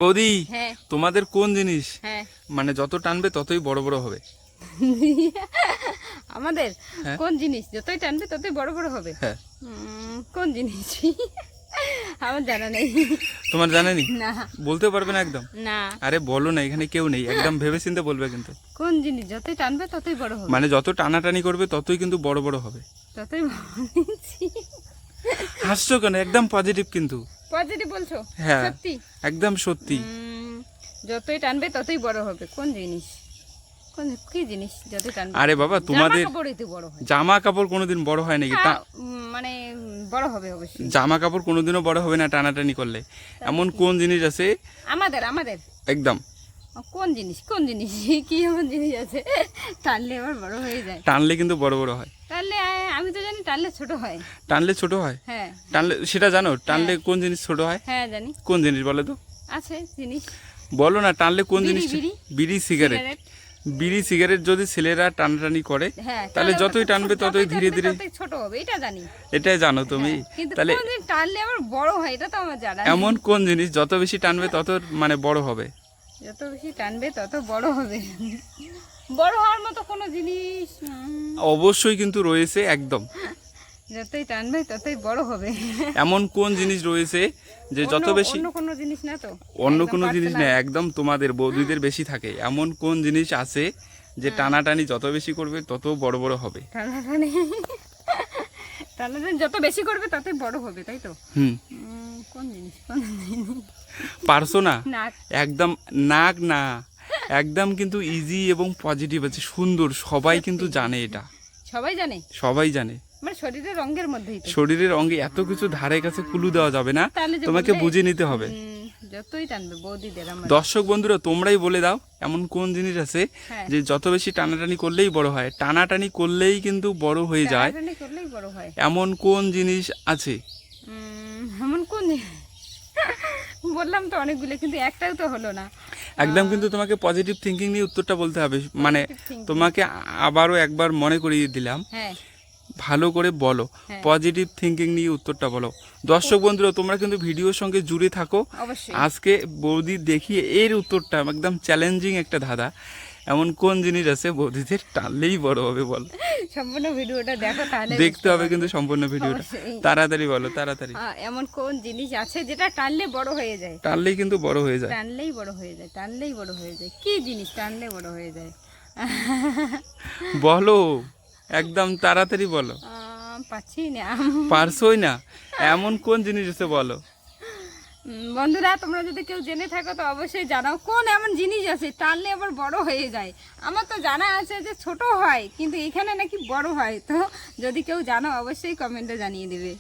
বৌদি, হ্যাঁ তোমাদের কোন জিনিস হ্যাঁ মানে যত টানবে ততই বড় বড় হবে? আমাদের হ্যাঁ কোন জিনিস যতই টানবে ততই বড় বড় হবে? হ্যাঁ, কোন জিনিস? আমার জানা নেই। তোমার জানেনি? না বলতে পারবে না একদম? না, আরে বলো না, এখানে কেউ নেই, একদম ভেবে চিন্তে বলবে কিন্তু। কোন জিনিস যতই টানবে ততই বড় হবে? মানে যত টানাটানি করবে ততই কিন্তু বড় বড় হবে। ততই বড়। হাসছো কেন? একদম পজিটিভ কিন্তু। পজিটিভ বলছো? হ্যাঁ সত্যি? একদম সত্যি। যতই টানবে ততই বড় হবে। কোন জিনিস? কোন কি জিনিস যতই টানবে? আরে বাবা, তোমাদের জামা কাপড়ই তো বড় হয়। জামা কাপড় কোনোদিন বড় হয় নাকি? হ্যাঁ, মানে বড় হবে অবশ্যই। জামা কাপড় কোনোদিনও বড় হবে না টানাটানি করলে। এমন কোন জিনিস আছে? আমাদের আমাদের একদম। কোন জিনিস? কোন জিনিস? কি এমন জিনিস আছে টানলে আবার বড় হয়ে যায়? টানলে কিন্তু বড় বড় হয়। টানলে আমি তো জানি টানলে ছোট হয়। টানলে ছোট হয়? হ্যাঁ টানলে সেটা জানো? টানলে কোন জিনিস ছোট হয়? হ্যাঁ জানি। কোন জিনিস বলো তো? আছে জিনিস। বলো না, টানলে কোন বিড়ি, জিনিস? বিড়ি। বিড়ি সিগারেট। বিড়ি সিগারেট যদি ছেলেরা টানাটানি করে হ্যাঁ তাহলে টানলে যতই টানবে ততই ধীরে ধীরে। ততই ছোট হবে, এটা জানি। এটাই জানো তুমি? কিন্তু তাহলে কোন জিনিস টানলে আবার বড় হয় এটা তো আমার জানা নেই। এমন কোন জিনিস যত বেশি টানবে তত মানে বড় হবে? যত বেশি টানবে তত বড় হবে। বড় হওয়ার মতো কোনো জিনিস অবশ্যই কিন্তু রয়েছে একদম। যতই টানবে ততই বড় হবে। এমন কোন জিনিস রয়েছে যে যত বেশি? অন্য কোনো জিনিস না তো? অন্য একদম কোনো জিনিস না, personal। একদম তোমাদের বৌদিদের বেশি থাকে। এমন কোন জিনিস আছে যে টানাটানি যত বেশি করবে তত বড় বড় হবে? টানাটানি টানাটানি যত বেশি করবে ততই বড় হবে, তাই তো? কোন জিনিস? কোন জিনিস? পারছো না? নাক। একদম নাক না, একদম কিন্তু ইজি এবং পজিটিভ আছে, সুন্দর। সবাই কিন্তু জানে এটা, সবাই জানে? সবাই জানে। মানে শরীরের অঙ্গের মধ্যেই তো? শরীরের অঙ্গে এত কিছু ধারে কাছে কুলু দেওয়া যাবে না, তাহলে যে তোমাকে বললে, বুঝে নিতে হবে। যতই টানবে বৌদিদের আমার। দর্শক বন্ধুরা, তোমরাই বলে দাও এমন কোন জিনিস আছে হ্যাঁ। যে যত বেশি টানাটানি করলেই বড় হয়? টানাটানি করলেই কিন্তু বড় হয়ে যায়। টানাটানি করলেই বড় হয়। এমন কোন জিনিস আছে? এমন কোন জিনিস? বললাম তো অনেকগুলো, কিন্তু একটাও তো হলো না। একদম কিন্তু তোমাকে পজিটিভ থিঙ্কিং নিয়ে উত্তরটা বলতে হবে। মানে Positive thinking। তোমাকে আবারও একবার মনে করিয়ে দিলাম, হ্যাঁ ভালো করে বলো। হ্যাঁ। পজিটিভ থিঙ্কিং নিয়ে উত্তরটা বলো। দর্শক বন্ধুরা, তোমরা কিন্তু ভিডিওর সঙ্গে জুড়ে থাকো। অবশ্যই। আজকে বৌদি দেখিয়ে এর উত্তরটা একদম চ্যালেঞ্জিং একটা ধাঁধা। এমন কোন জিনিস আছে বৌদিদের টানলেই বড় হবে? বল। সম্পূর্ণ ভিডিওটা দেখো তাহলে দেখতে হবে কিন্তু সম্পূর্ণ ভিডিওটা। অবশ্যই। তাড়াতাড়ি বলো, তাড়াতাড়ি। এমন কোন জিনিস আছে যেটা টানলে বড় হয়ে যায়? টানলেই কিন্তু বড় হয়ে যায়। টানলেই বড় হয়ে যায়, টানলেই বড় হয়ে যায়। কি জিনিস টানলে বড় হয়ে যায়? বলো, একদম তাড়াতাড়ি বলো। পাচ্ছি না। পারছোই না? এমন কোন জিনিস আছে বলো। বন্ধুরা, তোমরা যদি কেউ জেনে থাকো তো অবশ্যই জানাও, কোন এমন জিনিস আছে টানলে আবার বড় হয়ে যায়? আমার তো জানা আছে যে ছোট হয়, কিন্তু এখানে নাকি বড় হয়। তো যদি কেউ জানো অবশ্যই কমেন্টে জানিয়ে দেবে।